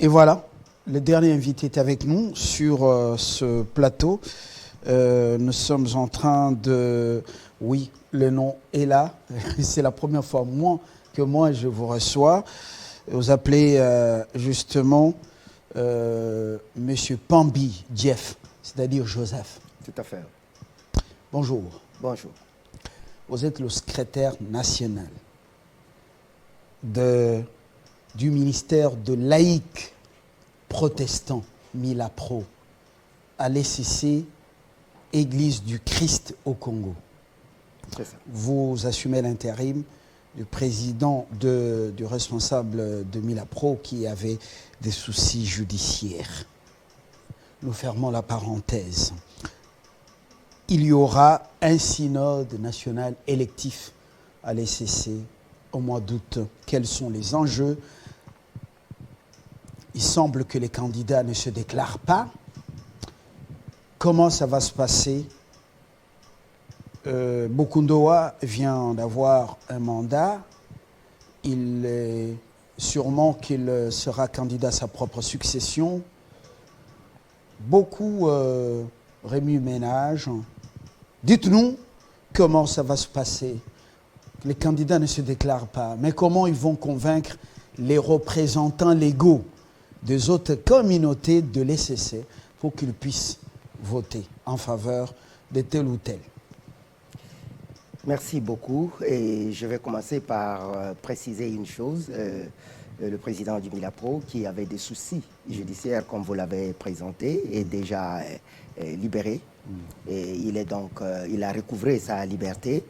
Et voilà, le dernier invité est avec nous sur ce plateau. Nous sommes en train de... Oui, le nom est là. C'est la première fois que moi je vous reçois. Vous appelez justement Monsieur Pambi Jeff, c'est-à-dire Joseph. Tout à fait. Bonjour. Bonjour. Vous êtes le secrétaire national du ministère de laïcs protestants, Milapro, à l'ECC, Église du Christ au Congo. C'est ça. Vous assumez l'intérim du président, du responsable de Milapro qui avait des soucis judiciaires. Nous fermons la parenthèse. Il y aura un synode national électif à l'ECC au mois d'août. Quels sont les enjeux? Il semble que les candidats ne se déclarent pas. Comment ça va se passer? Bokundoa vient d'avoir un mandat. Il est sûrement qu'il sera candidat à sa propre succession. Beaucoup remue-ménage. Dites-nous comment ça va se passer. Les candidats ne se déclarent pas, mais comment ils vont convaincre les représentants légaux des autres communautés de l'ECC pour qu'ils puissent voter en faveur de tel ou tel? Merci beaucoup. Et je vais commencer par préciser une chose. Le président du Milapro, qui avait des soucis judiciaires, comme vous l'avez présenté, est déjà libéré. Et il a recouvré sa liberté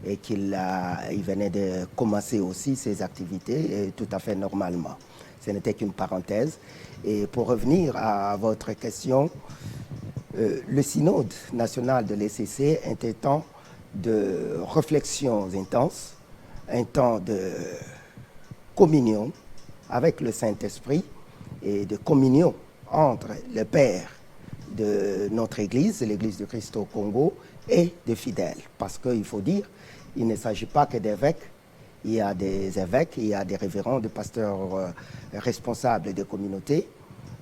et il venait de commencer aussi ses activités tout à fait normalement. Ce n'était qu'une parenthèse. Et pour revenir à votre question, le synode national de l'ECC est un temps de réflexions intenses, un temps de communion avec le Saint-Esprit et de communion entre le Père de notre Église, l'Église de Christ au Congo, et des fidèles. Parce qu'il faut dire, il ne s'agit pas que d'évêques, il y a des évêques, il y a des révérends, des pasteurs responsables des communautés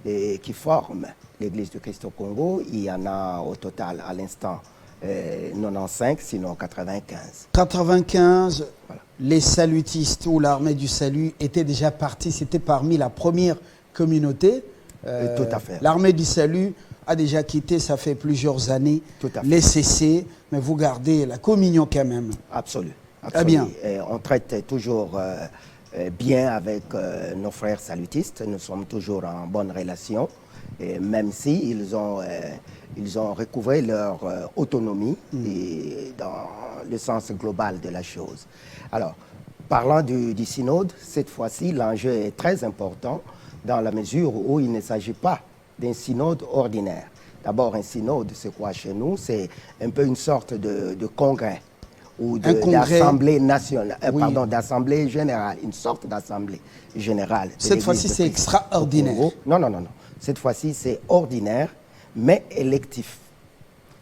qui forment l'Église de Christ au Congo. Il y en a au total à l'instant 95, sinon 95. 95, voilà. Les salutistes ou l'armée du salut étaient déjà partis, c'était parmi la première communauté. Tout à fait. L'armée du salut a déjà quitté, ça fait plusieurs années, l'ECC, mais vous gardez la communion quand même. Absolument. Ah bien. Et on traite toujours bien avec nos frères salutistes, nous sommes toujours en bonne relation, et même si ils ont recouvré leur autonomie et dans le sens global de la chose. Alors, parlant du synode, cette fois-ci, l'enjeu est très important dans la mesure où il ne s'agit pas d'un synode ordinaire. D'abord, un synode, c'est quoi chez nous? C'est un peu une sorte de congrès ou d'assemblée nationale, pardon, d'assemblée générale, une sorte d'assemblée générale. Cette fois-ci, c'est extraordinaire. Non. Cette fois-ci, c'est ordinaire, mais électif.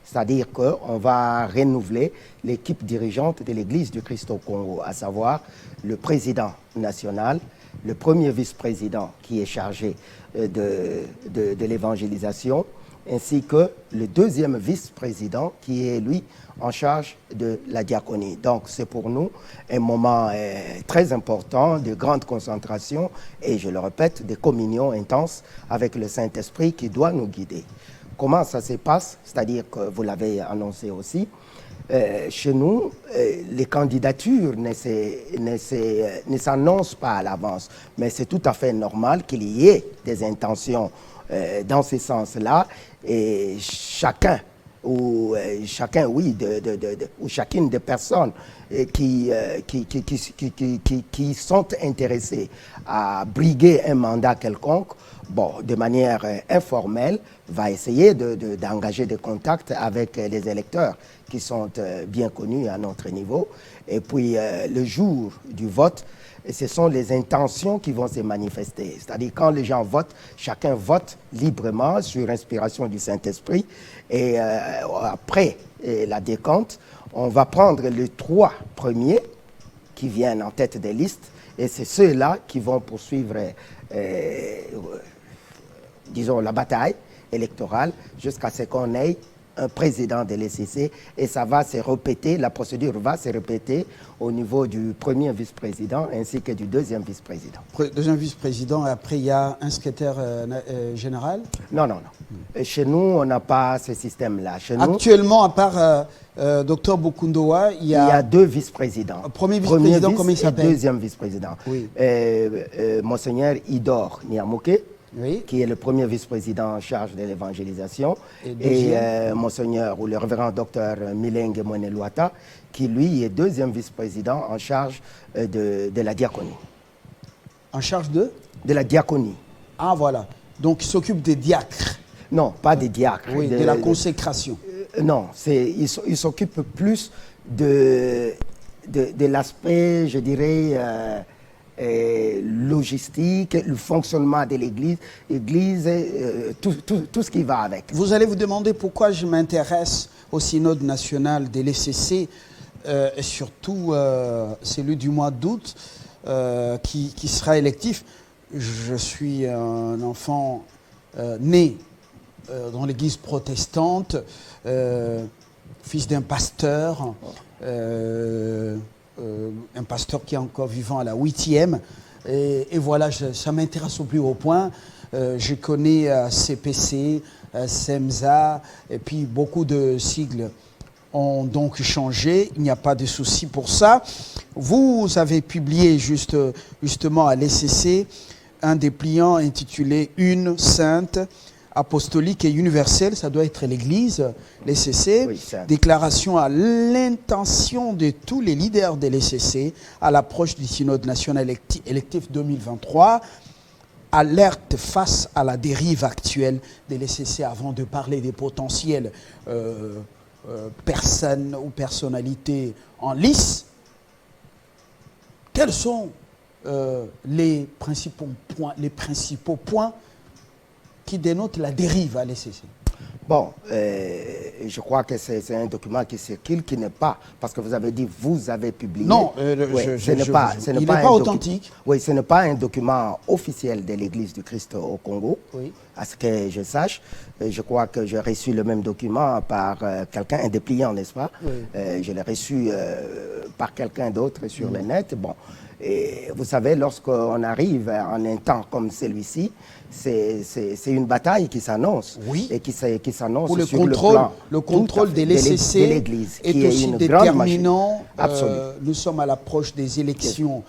C'est-à-dire qu'on va renouveler l'équipe dirigeante de l'Église du Christ au Congo, à savoir le président national, le premier vice-président qui est chargé de l'évangélisation, ainsi que le deuxième vice-président qui est, lui, en charge de la diaconie. Donc, c'est pour nous un moment très important, de grande concentration et, je le répète, de communion intense avec le Saint-Esprit qui doit nous guider. Comment ça se passe? C'est-à-dire que vous l'avez annoncé aussi, chez nous, les candidatures ne s'annoncent pas à l'avance, mais c'est tout à fait normal qu'il y ait des intentions dans ce sens-là, et chacune des personnes qui sont intéressées à briguer un mandat quelconque, de manière informelle, va essayer d'engager des contacts avec les électeurs qui sont bien connus à notre niveau. Et puis, le jour du vote, ce sont les intentions qui vont se manifester. C'est-à-dire, quand les gens votent, chacun vote librement sur inspiration du Saint-Esprit. Et après la décompte, on va prendre les 3 premiers qui viennent en tête des listes. Et c'est ceux-là qui vont poursuivre disons, la bataille électorale jusqu'à ce qu'on ait un président de l'ECC et ça va se répéter, la procédure va se répéter au niveau du premier vice-président ainsi que du deuxième vice-président. Deuxième vice-président, et après il y a un secrétaire général? Non, non, non. Et chez nous, on n'a pas ce système-là. Actuellement, à part Dr Bokundoa, il y a deux vice-présidents. Premier vice-président, comment il s'appelle? Deuxième vice-président. Oui. Monseigneur Idor Niamoke, oui, qui est le premier vice-président en charge de l'évangélisation, et Monseigneur ou le révérend docteur Milenge Mweneluata, qui lui est deuxième vice-président en charge de la diaconie. En charge de? De la diaconie. Ah voilà, donc il s'occupe des diacres. Non, pas des diacres. Oui, de la consécration. Non, il s'occupe plus de l'aspect, je dirais, logistique, le fonctionnement de l'Église, tout ce qui va avec. Vous allez vous demander pourquoi je m'intéresse au synode national de l'ECC, et surtout celui du mois d'août, qui sera électif. Je suis un enfant né dans l'Église protestante, fils d'un pasteur, un pasteur qui est encore vivant à la 8e. Et voilà, ça m'intéresse au plus haut point. Je connais CPC, SEMSA, et puis beaucoup de sigles ont donc changé. Il n'y a pas de souci pour ça. Vous avez publié justement à l'ECC un dépliant intitulé « Une sainte, apostolique et universelle », ça doit être l'Église, l'ECC, oui, déclaration à l'intention de tous les leaders de l'ECC à l'approche du synode national électif 2023, alerte face à la dérive actuelle de l'ECC avant de parler des potentielles personnes ou personnalités en lice. Quels sont les principaux points qui dénotent la dérive à l'ECC? Bon, je crois que c'est un document qui circule, qui n'est pas, parce que vous avez dit, vous avez publié. Non, il n'est pas authentique. Oui, ce n'est pas un document officiel de l'Église du Christ au Congo, oui, à ce que je sache. Je crois que j'ai reçu le même document par quelqu'un, un dépliant, n'est-ce pas? Oui. Je l'ai reçu par quelqu'un d'autre sur le net. Bon. Et vous savez, lorsqu'on arrive en un temps comme celui-ci, c'est une bataille qui s'annonce. Oui. Et qui s'annonce sur le contrôle de l'ECC est aussi déterminant. Nous sommes à l'approche des élections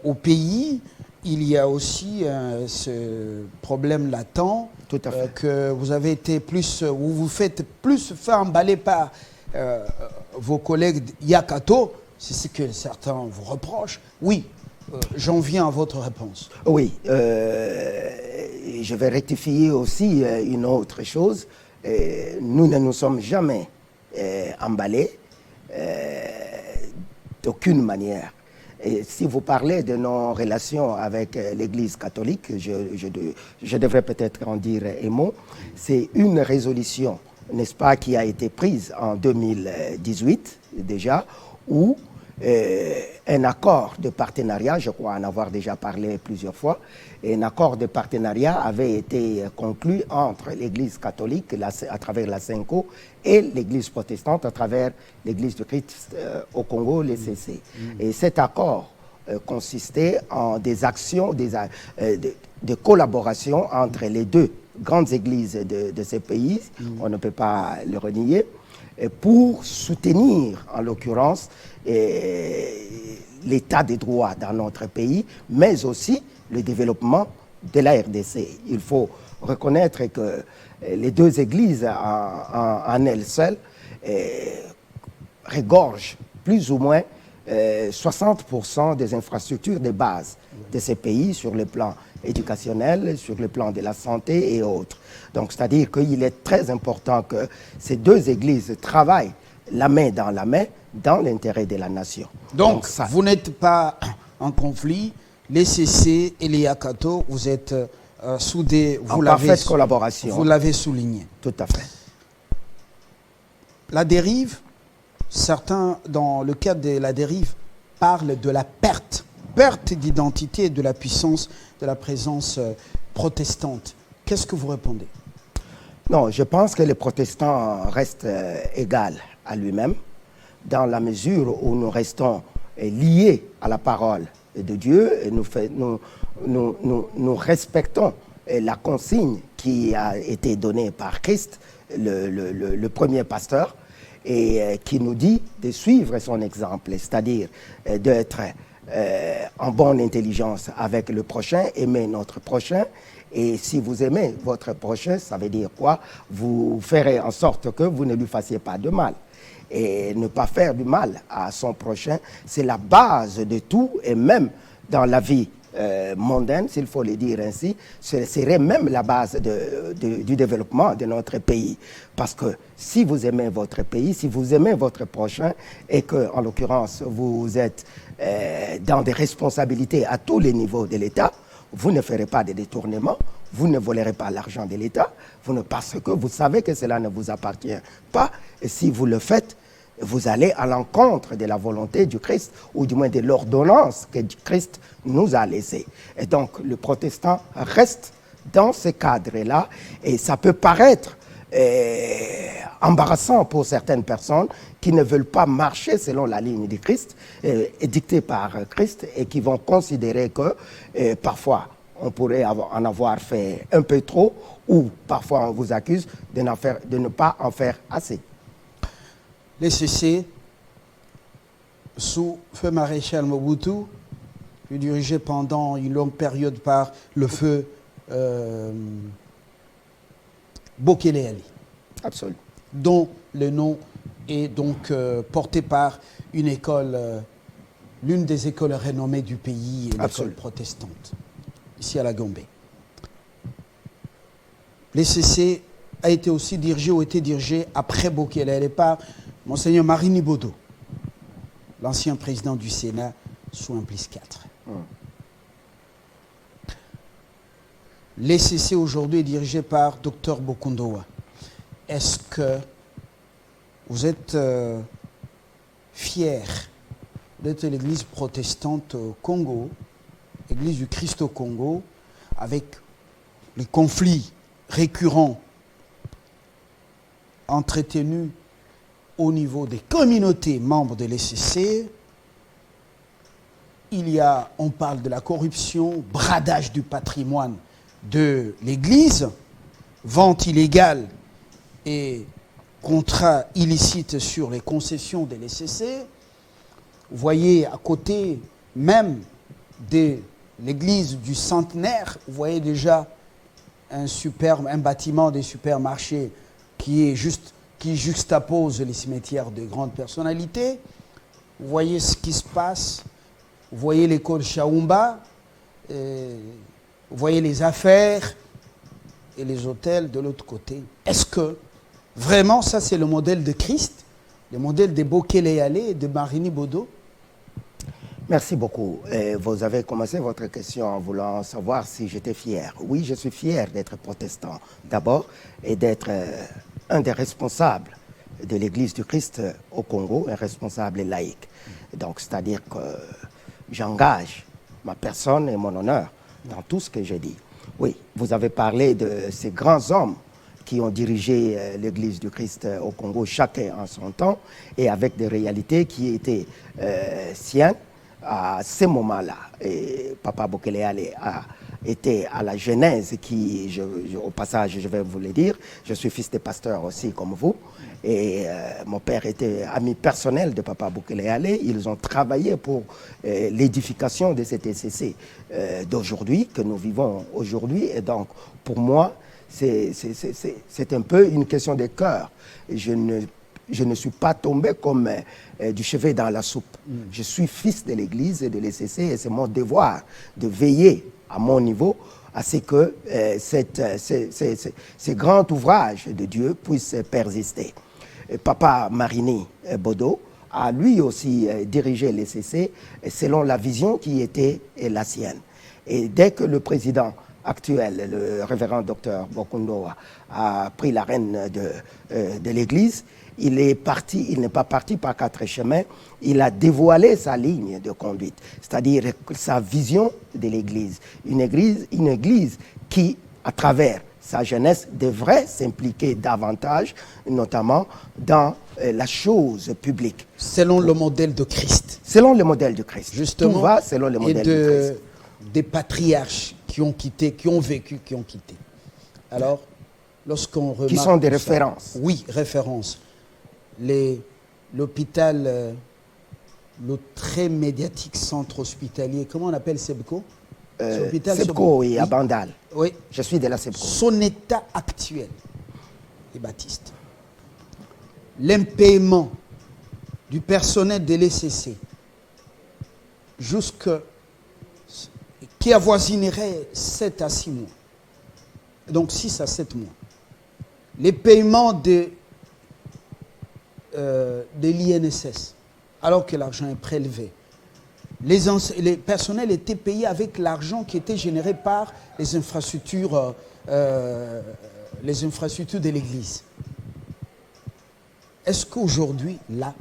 au pays. Il y a aussi ce problème latent que vous avez été plus, vous vous faites plus faire emballer par vos collègues Yakato. C'est ce que certains vous reprochent. Oui, j'en viens à votre réponse. Oui, je vais rectifier aussi une autre chose. Nous ne nous sommes jamais emballés d'aucune manière. Et si vous parlez de nos relations avec l'Église catholique, je devrais peut-être en dire un mot. C'est une résolution, n'est-ce pas, qui a été prise en 2018 déjà, où un accord de partenariat, je crois en avoir déjà parlé plusieurs fois, un accord de partenariat avait été conclu entre l'Église catholique à travers la CENCO et l'Église protestante à travers l'Église du Christ au Congo, l'ECC. Et cet accord consistait en des actions de collaboration entre les deux grandes églises de ces pays, on ne peut pas le renier, pour soutenir, en l'occurrence, l'état des droits dans notre pays, mais aussi le développement de la RDC. Il faut reconnaître que les deux églises en elles seules regorgent plus ou moins 60% des infrastructures de base de ces pays sur le plan éducationnel, sur le plan de la santé et autres. Donc, c'est-à-dire qu'il est très important que ces deux églises travaillent la main dans l'intérêt de la nation. Donc vous n'êtes pas en conflit, l'ECC et les Yakato, vous êtes soudés, en parfaite collaboration. Vous l'avez souligné. Tout à fait. La dérive, certains, dans le cadre de la dérive, parlent de la perte d'identité et de la puissance de la présence protestante. Qu'est-ce que vous répondez? Non, je pense que le protestant reste égal à lui-même dans la mesure où nous restons liés à la parole de Dieu et nous respectons la consigne qui a été donnée par Christ, le premier pasteur, et qui nous dit de suivre son exemple, c'est-à-dire d'être en bonne intelligence avec le prochain, aimer notre prochain. Et si vous aimez votre prochain, ça veut dire quoi? Vous ferez en sorte que vous ne lui fassiez pas de mal. Et ne pas faire du mal à son prochain, c'est la base de tout, et même dans la vie mondaine, s'il faut le dire ainsi, ce serait même la base du développement de notre pays. Parce que si vous aimez votre pays, si vous aimez votre prochain, et que, en l'occurrence, vous êtes dans des responsabilités à tous les niveaux de l'État, vous ne ferez pas de détournement, vous ne volerez pas l'argent de l'État, parce que vous savez que cela ne vous appartient pas. Et si vous le faites, vous allez à l'encontre de la volonté du Christ, ou du moins de l'ordonnance que Christ nous a laissée. Et donc, le protestant reste dans ce cadre-là, et ça peut paraître embarrassant pour certaines personnes qui ne veulent pas marcher selon la ligne du Christ, dictée par Christ, et qui vont considérer que parfois on pourrait en avoir fait un peu trop, ou parfois on vous accuse de ne pas en faire assez. Les CC, sous feu maréchal Mobutu, fut dirigé pendant une longue période par le feu Bokele Ali. Absolument. Dont le nom est donc porté par une école, l'une des écoles renommées du pays, l'école protestante, ici à la Gambie. Les CC a été aussi dirigé ou été dirigé après Bokele Ali par Monseigneur Marini Bodo, l'ancien président du Sénat sous un plus 4. L'ECC aujourd'hui est dirigé par Dr Bokundowa. Est-ce que vous êtes fier d'être l'église protestante au Congo, l'église du Christ au Congo, avec les conflits récurrents entretenus au niveau des communautés membres de l'ECC? On parle de la corruption, bradage du patrimoine de l'Église, vente illégale et contrat illicite sur les concessions de l'ECC. Vous voyez à côté même de l'église du Centenaire, vous voyez déjà un bâtiment des supermarchés qui juxtapose les cimetières de grandes personnalités. Vous voyez ce qui se passe. Vous voyez l'école Chaoumba. Vous voyez les affaires et les hôtels de l'autre côté. Est-ce que vraiment ça c'est le modèle de Christ, le modèle de Bokele Ali et de Marini Bodo? Merci beaucoup. Vous avez commencé votre question en voulant savoir si j'étais fier. Oui, je suis fier d'être protestant d'abord et d'être un des responsables de l'Église du Christ au Congo, un responsable laïque. Donc, c'est-à-dire que j'engage ma personne et mon honneur dans tout ce que je dis. Oui, vous avez parlé de ces grands hommes qui ont dirigé l'Église du Christ au Congo, chacun en son temps, et avec des réalités qui étaient siennes à ce moment-là. Et Papa Bokele Ali a été à la genèse qui, au passage, je vais vous le dire, je suis fils de pasteur aussi comme vous, et mon père était ami personnel de Papa Bokele Ali. Ils ont travaillé pour l'édification de cette ECC d'aujourd'hui, que nous vivons aujourd'hui, et donc pour moi, c'est un peu une question de cœur. Je ne suis pas tombé comme du chevet dans la soupe. Je suis fils de l'Église et de l'ECC, et c'est mon devoir de veiller à mon niveau à ce que ces grands ouvrages de Dieu puissent persister. Papa Marini Bodo a lui aussi dirigé l'ECC selon la vision qui était la sienne. Et dès que le président actuel, le révérend docteur Bokundowa, a pris la rêne de l'Église, il n'est pas parti par quatre chemins, il a dévoilé sa ligne de conduite, c'est-à-dire sa vision de l'Église. Une église qui, à travers sa jeunesse devrait s'impliquer davantage, notamment dans la chose publique. Selon le modèle de Christ. Selon le modèle de Christ. Justement. Tout va selon le modèle de Christ. Des patriarches qui ont quitté, qui ont vécu, qui ont quitté. Alors, lorsqu'on remarque... Qui sont des ça, références. oui, références. L'hôpital, le très médiatique centre hospitalier, comment on appelle Sebco? Sebco, oui, à Bandal. Oui. Je suis de la Sebco. Son état actuel, les Baptistes, l'impaiement du personnel de l'ECC, qui avoisinerait 7 à 6 mois, donc 6 à 7 mois. Les paiements de l'INSS, alors que l'argent est prélevé. Les personnels étaient payés avec l'argent qui était généré par les infrastructures de l'Église. Est-ce qu'aujourd'hui, là,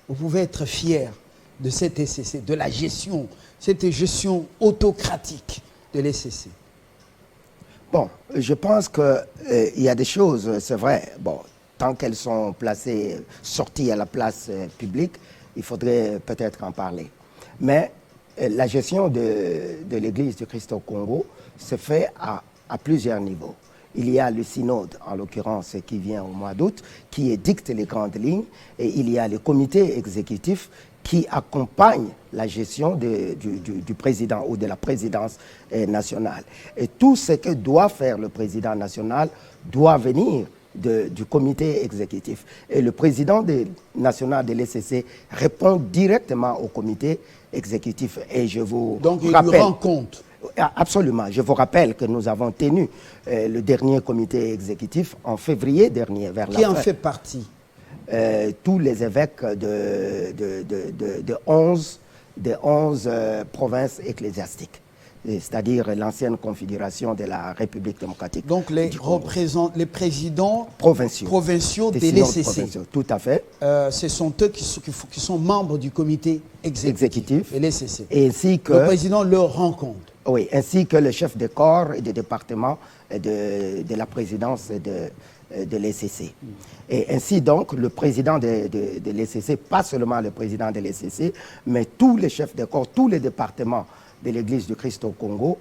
vous pouvez être fier de cette ECC, de la gestion, cette gestion autocratique de l'ECC? Bon, je pense qu'il y a des choses, c'est vrai, bon, tant qu'elles sont placées, sorties à la place publique, il faudrait peut-être en parler. Mais la gestion de l'Église du Christ au Congo se fait à plusieurs niveaux. Il y a le synode, en l'occurrence, qui vient au mois d'août, qui édicte les grandes lignes, et il y a le comité exécutif qui accompagne la gestion du président ou de la présidence nationale. Et tout ce que doit faire le président national doit venir du comité exécutif. Et le président national de l'ECC répond directement au comité exécutif. Et je vous Donc il rappelle, lui rend compte. Absolument. Je vous rappelle que nous avons tenu le dernier comité exécutif en février dernier. Vers Qui en fait partie? Tous les évêques de 11 provinces ecclésiastiques, c'est-à-dire l'ancienne configuration de la République démocratique. Donc les présidents provinciaux de synodes l'ECC. provinciaux, tout à fait. Ce sont eux qui sont membres du comité exécutif de l'ECC. Ainsi que le président leur rend compte. Oui, ainsi que le chef de corps et de département de la présidence de l'ECC. Et ainsi donc, le président de l'ECC, pas seulement le président de l'ECC, mais tous les chefs de corps, tous les départements de l'Église du Christ au Congo,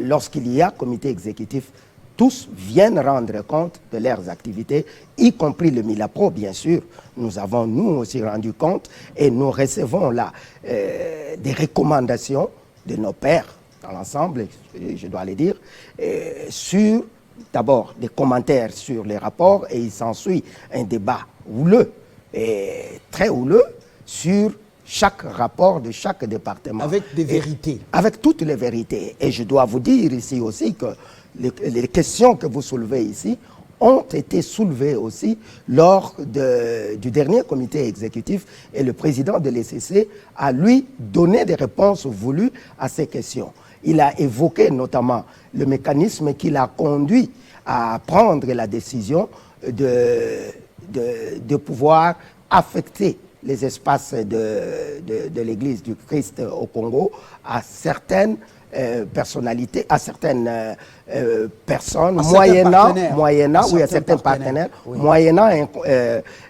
lorsqu'il y a comité exécutif, tous viennent rendre compte de leurs activités, y compris le Milapro, bien sûr. Nous avons, nous aussi, rendu compte et nous recevons là des recommandations de nos pairs dans l'ensemble, je dois le dire, sur d'abord des commentaires sur les rapports, et il s'ensuit un débat houleux, et très houleux, sur chaque rapport de chaque département. Avec des vérités. Avec toutes les vérités. Et je dois vous dire ici aussi que les questions que vous soulevez ici ont été soulevées aussi lors du dernier comité exécutif, et le président de l'ECC a, lui, donné des réponses voulues à ces questions. Il a évoqué notamment le mécanisme qui l'a conduit à prendre la décision de pouvoir affecter les espaces de l'Église du Christ au Congo à certaines personnalités, à certaines personnes, moyennant certains partenaires, oui, moyennant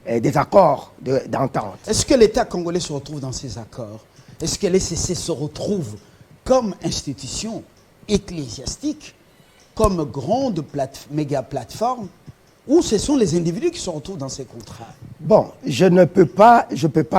des accords d'entente. Est-ce que l'État congolais se retrouve dans ces accords? Est-ce que l'ECC se retrouve comme institution ecclésiastique, comme grande méga plateforme, ou ce sont les individus qui se retrouvent dans ces contrats? Bon, je ne peux pas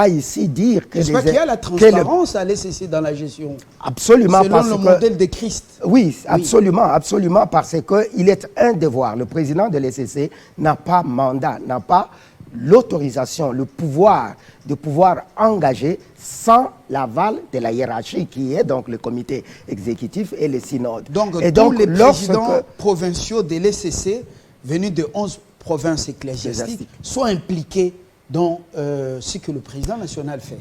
ici dire que... Est-ce qu'il y a la transparence à l'ECC dans la gestion? Absolument. Selon le modèle de Christ. Oui, absolument, absolument, parce qu'il est un devoir. Le président de l'ECC n'a pas mandat, n'a pas l'autorisation, le pouvoir de pouvoir engager sans l'aval de la hiérarchie qui est donc le comité exécutif et le synode. Donc, tous les présidents provinciaux de l'ECC venus de 11 provinces ecclésiastiques sont impliqués dans ce que le président national fait?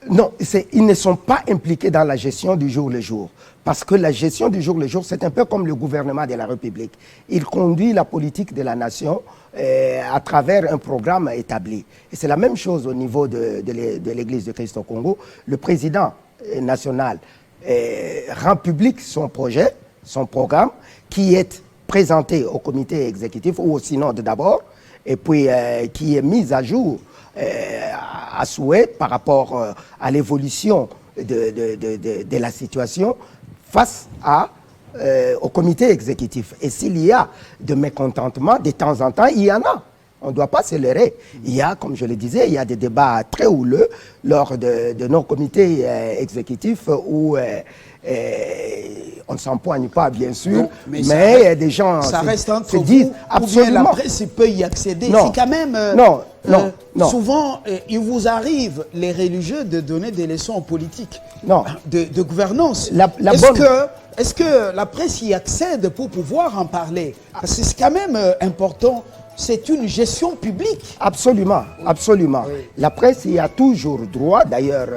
Non, ils ne sont pas impliqués dans la gestion du jour le jour. Parce que la gestion du jour le jour, c'est un peu comme le gouvernement de la République. Il conduit la politique de la nation à travers un programme établi. Et c'est la même chose au niveau de l'Église de Christ au Congo. Le président national rend public son projet, son programme, qui est présentée au comité exécutif ou au synode d'abord, et puis qui est mise à jour à souhait par rapport à l'évolution de la situation face au comité exécutif. Et s'il y a de mécontentement, de temps en temps, il y en a. On ne doit pas se leurrer. Il y a, comme je le disais, il y a des débats très houleux lors de nos comités exécutifs où on ne s'empoigne pas, bien sûr, non, mais des gens ça reste entre se disent vous, absolument. Ou bien la presse peut y accéder. Non. C'est quand même... Non. Souvent, il vous arrive, les religieux, de donner des leçons politiques, non. de gouvernance. Est-ce que la presse y accède pour pouvoir en parler? Parce que c'est quand même important. C'est une gestion publique. Absolument, absolument. Oui. La presse y a toujours droit. D'ailleurs,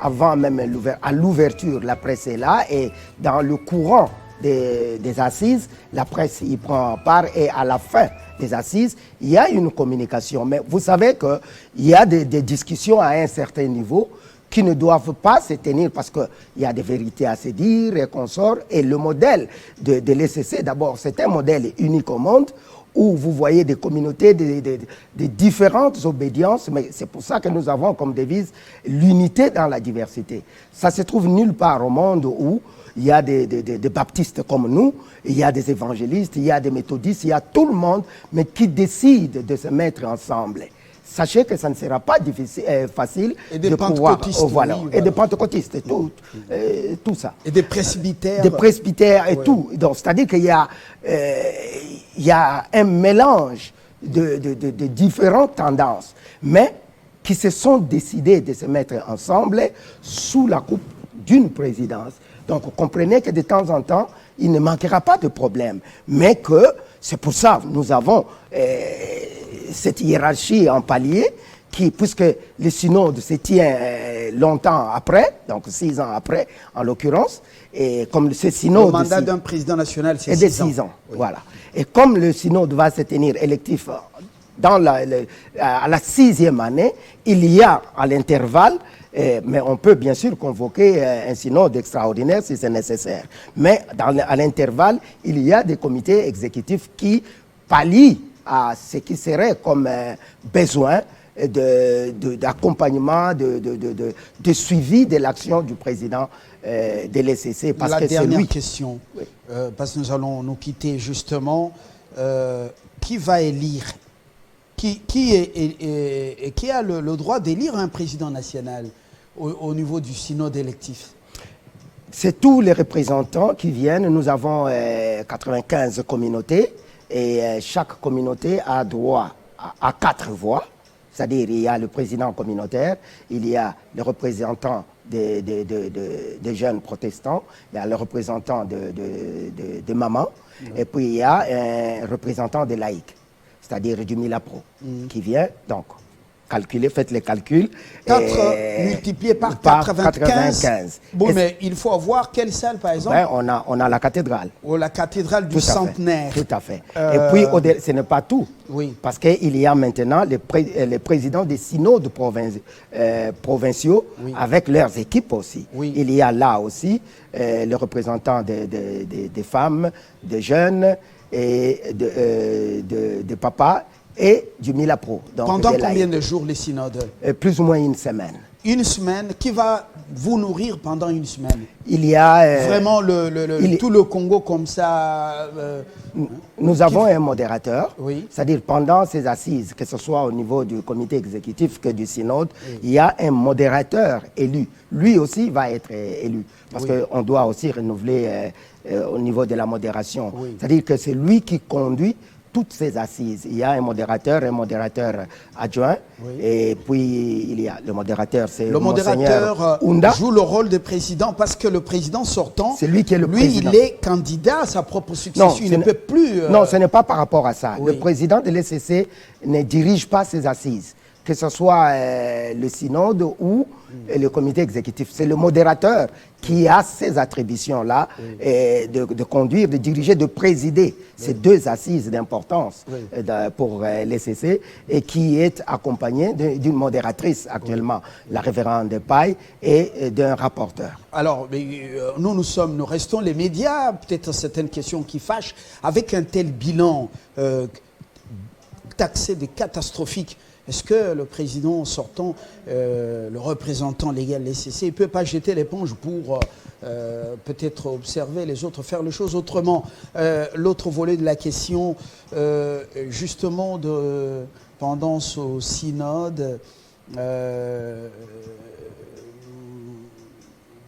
avant même à l'ouverture, la presse est là. Et dans le courant des assises, la presse y prend part. Et à la fin des assises, il y a une communication. Mais vous savez qu'il y a des discussions à un certain niveau qui ne doivent pas se tenir parce qu'il y a des vérités à se dire et consorts. Et le modèle de l'ECC, d'abord, c'est un modèle unique au monde, où vous voyez des communautés, des différentes obédiences, mais c'est pour ça que nous avons comme devise l'unité dans la diversité. Ça se trouve nulle part au monde où il y a des baptistes comme nous, il y a des évangélistes, il y a des méthodistes, il y a tout le monde, mais qui décide de se mettre ensemble. Sachez que ça ne sera pas facile de pouvoir... Voilà. Et des pentecôtistes, et tout ça. Et des presbytères. Des presbytères et tout. Donc, c'est-à-dire qu'il y a un mélange de différentes tendances, mais qui se sont décidés de se mettre ensemble sous la coupe d'une présidence. Donc, vous comprenez que de temps en temps, il ne manquera pas de problème, mais que c'est pour ça que nous avons cette hiérarchie en palier qui, puisque le synode se tient longtemps après, donc 6 ans après en l'occurrence, et comme ce synode... Le mandat d'un président national, c'est 6 ans. Oui. Voilà. Et comme le synode va se tenir électif à la 6e année, il y a à l'intervalle, mais on peut bien sûr convoquer un synode extraordinaire si c'est nécessaire. Mais à l'intervalle, il y a des comités exécutifs qui pallient à ce qui serait comme besoin d'accompagnement, de suivi de l'action du président de l'ECC. La dernière question, oui. Parce que nous allons nous quitter justement. Qui va élire? Qui a le droit d'élire un président national au niveau du synode électif? C'est tous les représentants qui viennent. Nous avons 95 communautés et chaque communauté a droit à 4 voix. C'est-à-dire il y a le président communautaire, il y a le représentant des jeunes protestants, il y a le représentant de mamans, et puis il y a un représentant des laïcs, c'est-à-dire du Milapro, qui vient, donc, calculez, faites les calculs. 4 multiplié par 95. Bon, et mais il faut avoir quelle salle, par exemple? Ben, on a la cathédrale. Ou la cathédrale du centenaire. Tout à fait. Et puis, ce n'est pas tout. Oui. Parce qu'il y a maintenant les présidents des synodes provinciaux, oui, avec leurs équipes aussi. Oui. Il y a là aussi le représentant des femmes, des jeunes et de papas et du Milapro. Donc pendant combien de jours les synodes? Plus ou moins une semaine. Une semaine? Qui va vous nourrir pendant une semaine? Il y a... vraiment tout le Congo comme ça? Nous avons un modérateur. Oui. C'est-à-dire pendant ces assises, que ce soit au niveau du comité exécutif que du synode, oui, il y a un modérateur élu. Lui aussi va être élu. Parce oui, qu'on doit aussi renouveler au niveau de la modération. Oui. C'est-à-dire que c'est lui qui conduit toutes ces assises. Il y a un modérateur adjoint, oui, et puis il y a le modérateur, c'est le modérateur Ounda. Joue le rôle de président parce que le président sortant, c'est lui qui est le président. Il est candidat à sa propre succession. Non, il ne peut plus... Non, ce n'est pas par rapport à ça. Oui. Le président de l'ECC ne dirige pas ces assises. que ce soit le synode ou le comité exécutif. C'est le modérateur qui a ces attributions-là de conduire, de diriger, de présider ces deux assises d'importance pour l'ECC et qui est accompagné d'une modératrice actuellement, la révérende Paille, et d'un rapporteur. Alors, nous restons les médias, peut-être certaines questions qui fâchent, avec un tel bilan taxé de catastrophique. Est-ce que le président sortant, le représentant légal de l'ECC, ne peut pas jeter l'éponge pour peut-être observer les autres, faire les choses autrement? L'autre volet de la question, justement, pendant ce synode,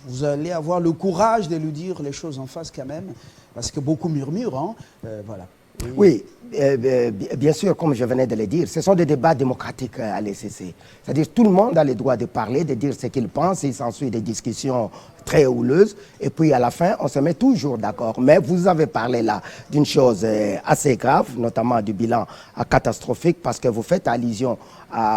vous allez avoir le courage de lui dire les choses en face quand même, parce que beaucoup murmurent, hein, voilà. Oui, bien sûr, comme je venais de le dire, ce sont des débats démocratiques à l'ECC. C'est-à-dire tout le monde a le droit de parler, de dire ce qu'il pense, il s'ensuit des discussions très houleuses, et puis à la fin, on se met toujours d'accord. Mais vous avez parlé là d'une chose assez grave, notamment du bilan catastrophique, parce que vous faites allusion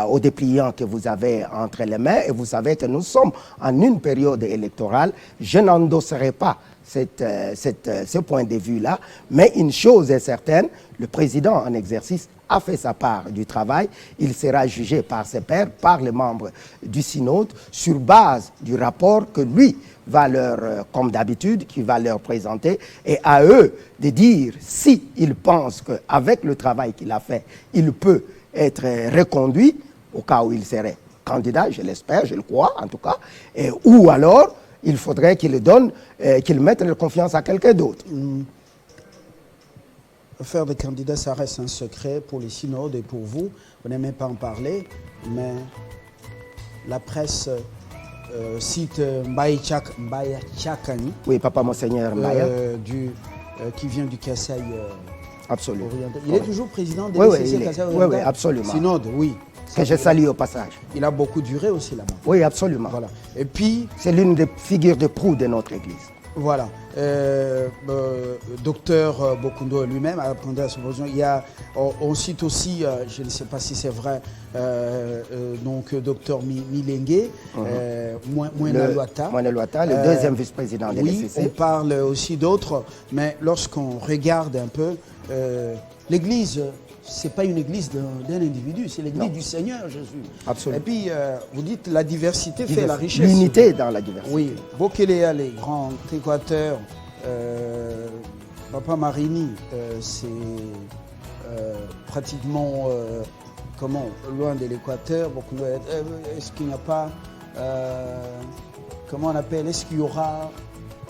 au dépliant que vous avez entre les mains, et vous savez que nous sommes en une période électorale. Je n'endosserai pas ce point de vue-là, mais une chose est certaine, le président en exercice a fait sa part du travail, il sera jugé par ses pairs, par les membres du synode, sur base du rapport que lui va leur, comme d'habitude, qui va leur présenter, et à eux de dire s'ils pensent qu'avec le travail qu'il a fait, il peut être reconduit, au cas où il serait candidat, je l'espère, je le crois en tout cas, ou alors il faudrait qu'il mette leur confiance à quelqu'un d'autre. L'affaire des candidats, ça reste un secret pour les synodes et pour vous. Vous n'aimez pas en parler, mais la presse cite Mbaye Tchakani. Oui, Papa Monseigneur Mbaye. Qui vient du Kasaï absolument. oriental. Il est toujours président de l'ECC Kasaï oriental. Oui, absolument. Synode, oui. Que je salue au passage. Il a beaucoup duré aussi là-bas. Oui, absolument. Voilà. Et puis... c'est l'une des figures de proue de notre Église. Voilà. Docteur Bokundo lui-même a répondu à cette proposition. On cite aussi, je ne sais pas si c'est vrai, donc docteur Milengue, Mwena Luata, le deuxième vice-président de l'ECC. Oui, on parle aussi d'autres, mais lorsqu'on regarde un peu, l'Église... ce n'est pas une église d'un individu, c'est l'église du Seigneur Jésus. Absolument. Et puis, vous dites la diversité fait la richesse. L'unité dans la diversité. Oui. Bokelea, les grands Équateurs, Papa Marini, c'est pratiquement loin de l'Équateur. Est-ce qu'il n'y a pas, comment on appelle, est-ce qu'il y aura,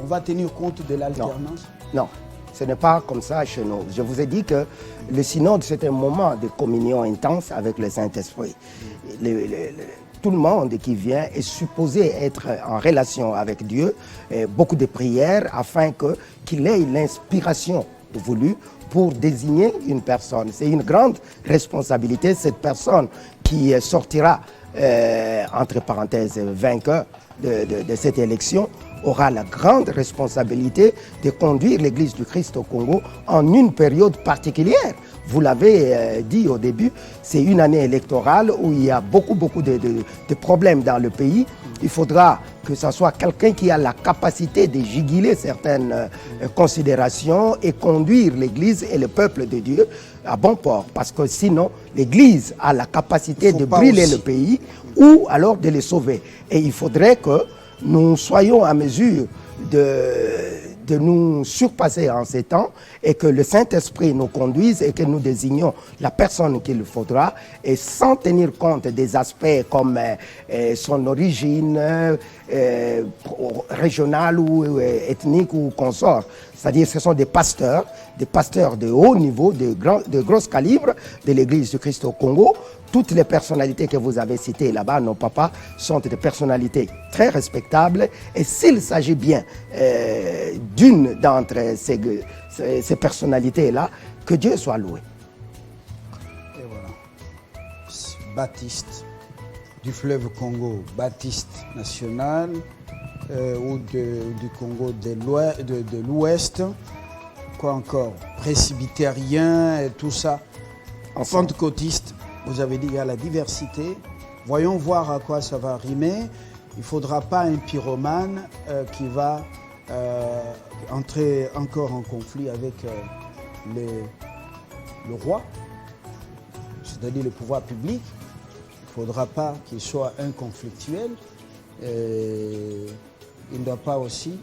on va tenir compte de l'alternance? Non. Ce n'est pas comme ça chez nous. Je vous ai dit que le synode, c'est un moment de communion intense avec le Saint-Esprit. Tout le monde qui vient est supposé être en relation avec Dieu, beaucoup de prières afin qu'il ait l'inspiration voulue pour désigner une personne. C'est une grande responsabilité, cette personne qui sortira, entre parenthèses, vainqueur de cette élection, aura la grande responsabilité de conduire l'Église du Christ au Congo en une période particulière. Vous l'avez dit au début, c'est une année électorale où il y a beaucoup de problèmes dans le pays. Il faudra que ce soit quelqu'un qui a la capacité de juguler certaines considérations et conduire l'Église et le peuple de Dieu à bon port. Parce que sinon, l'Église a la capacité de brûler le pays ou alors de le sauver. Et il faudrait que nous soyons à mesure de nous surpasser en ces temps et que le Saint-Esprit nous conduise et que nous désignions la personne qu'il faudra et sans tenir compte des aspects comme son origine régionale ou ethnique ou consort. C'est-à-dire ce sont des pasteurs de haut niveau, de gros calibre de l'Église du Christ au Congo. Toutes les personnalités que vous avez citées là-bas, nos papas, sont des personnalités très respectables. Et s'il s'agit bien d'une d'entre ces personnalités-là, que Dieu soit loué. Et voilà. Baptiste du fleuve Congo, Baptiste national, ou du Congo de l'Ouest. Quoi encore? Presbytérien et tout ça. Pentecôtiste. vous avez dit il y a la diversité. Voyons voir à quoi ça va rimer. Il ne faudra pas un pyromane qui va entrer encore en conflit avec le roi, c'est-à-dire le pouvoir public. Il ne faudra pas qu'il soit inconflictuel. Il ne doit pas aussi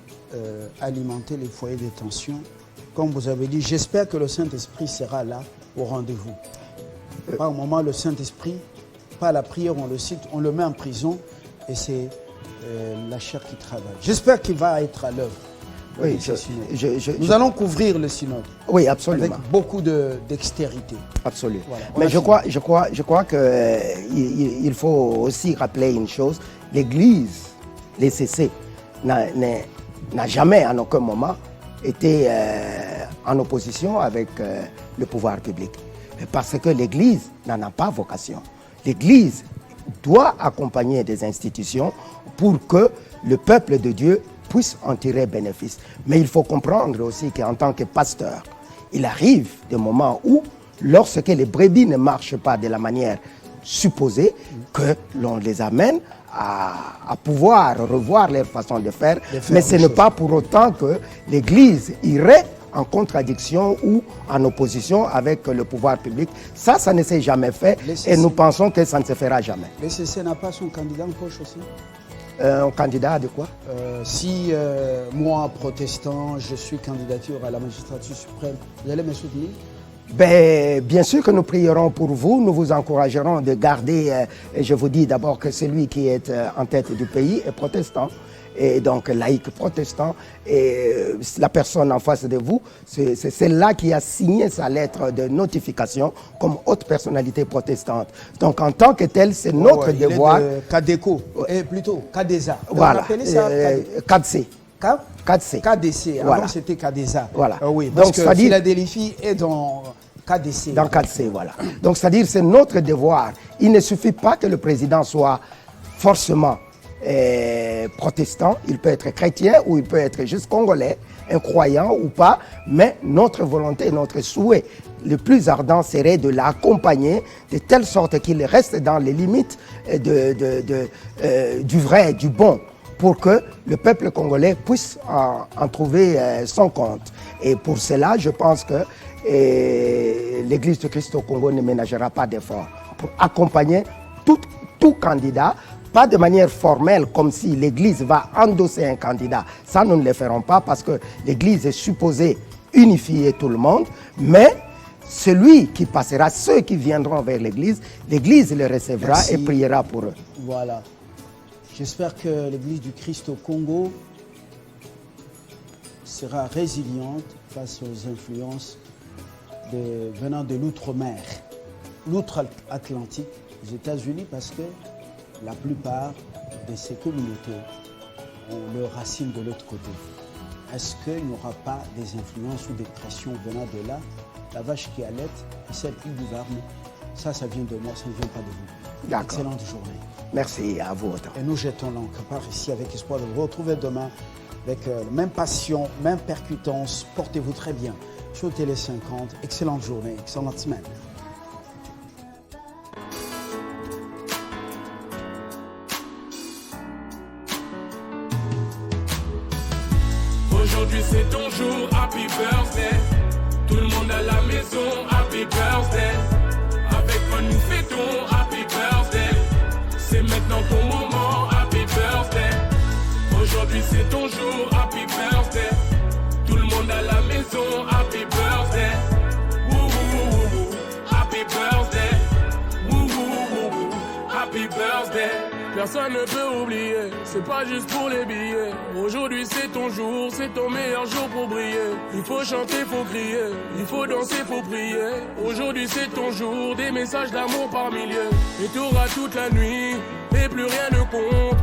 alimenter les foyers de tension. Comme vous avez dit, j'espère que le Saint-Esprit sera là au rendez-vous. Pas au moment où le Saint-Esprit, pas la prière, on le cite, on le met en prison et c'est la chair qui travaille. J'espère qu'il va être à l'œuvre. Oui, nous allons couvrir le synode. Oui, absolument. Avec beaucoup de dextérité. Absolument. Voilà, mais je crois qu'il faut aussi rappeler une chose. L'Église, les CC, n'a jamais, en aucun moment, été en opposition avec le pouvoir public. Parce que l'Église n'en a pas vocation. L'Église doit accompagner des institutions pour que le peuple de Dieu puisse en tirer bénéfice. Mais il faut comprendre aussi qu'en tant que pasteur, il arrive des moments où, lorsque les brebis ne marchent pas de la manière supposée, que l'on les amène à pouvoir revoir leur façon de faire. Mais ce n'est pas pour autant que l'Église irait en contradiction ou en opposition avec le pouvoir public. Ça ne s'est jamais fait et nous pensons que ça ne se fera jamais. Le CC n'a pas son candidat en poche aussi? Un candidat de quoi? Si moi, protestant, je suis candidature à la magistrature suprême, vous allez me soutenir? Ben, bien sûr que nous prierons pour vous, nous vous encouragerons de garder, je vous dis d'abord que celui qui est en tête du pays est protestant, et donc laïque protestant, et la personne en face de vous, c'est celle-là qui a signé sa lettre de notification comme haute personnalité protestante. Donc en tant que tel, c'est notre devoir. Il est de Cadeco, et plutôt Cadesa. Voilà, CADC. KDC, avant voilà. C'était Cadesa. Voilà. Oui, parce que Philadelphie est dans KDC. Dans KDC, voilà. Donc c'est-à-dire c'est notre devoir. Il ne suffit pas que le président soit forcément protestant, il peut être chrétien ou il peut être juste congolais, un croyant ou pas, mais notre volonté, notre souhait le plus ardent serait de l'accompagner de telle sorte qu'il reste dans les limites du vrai, du bon, pour que le peuple congolais puisse en trouver son compte. Et pour cela, je pense que l'Église de Christ au Congo ne ménagera pas d'efforts pour accompagner tout candidat, pas de manière formelle comme si l'Église va endosser un candidat. Ça, nous ne le ferons pas parce que l'Église est supposée unifier tout le monde, mais celui qui passera, ceux qui viendront vers l'Église, l'Église les recevra. Merci. Et priera pour eux. Voilà. J'espère que l'Église du Christ au Congo sera résiliente face aux influences venant de l'outre-mer, l'outre-Atlantique, aux États-Unis, parce que la plupart de ces communautés ont leurs racines de l'autre côté. Est-ce qu'il n'y aura pas des influences ou des pressions venant de là? La vache qui allaite et celle qui gouverne, ça vient de moi, ça ne vient pas de vous. Excellente journée. Merci à vous autant. Et nous jetons l'encre par ici avec espoir de vous retrouver demain avec même passion, même percutance. Portez-vous très bien sur Télé 50. Excellente journée, excellente semaine. Aujourd'hui c'est ton jour, happy birthday. Tout le monde à la maison, happy birthday. Avec moi nous fêtons, happy birthday. C'est maintenant ton moment, happy birthday. Aujourd'hui c'est ton jour, happy birthday. Tout le monde à la maison, happy birthday. Woo woo woo woo, happy birthday. Woo woo woo woo, happy birthday. Personne ne peut oublier, c'est pas juste pour les billets. Aujourd'hui c'est ton jour, c'est ton meilleur jour pour briller. Il faut chanter, faut crier, il faut danser, faut prier. Aujourd'hui c'est ton jour, des messages d'amour par milliers. Et t'auras toute la nuit, et plus rien ne compte.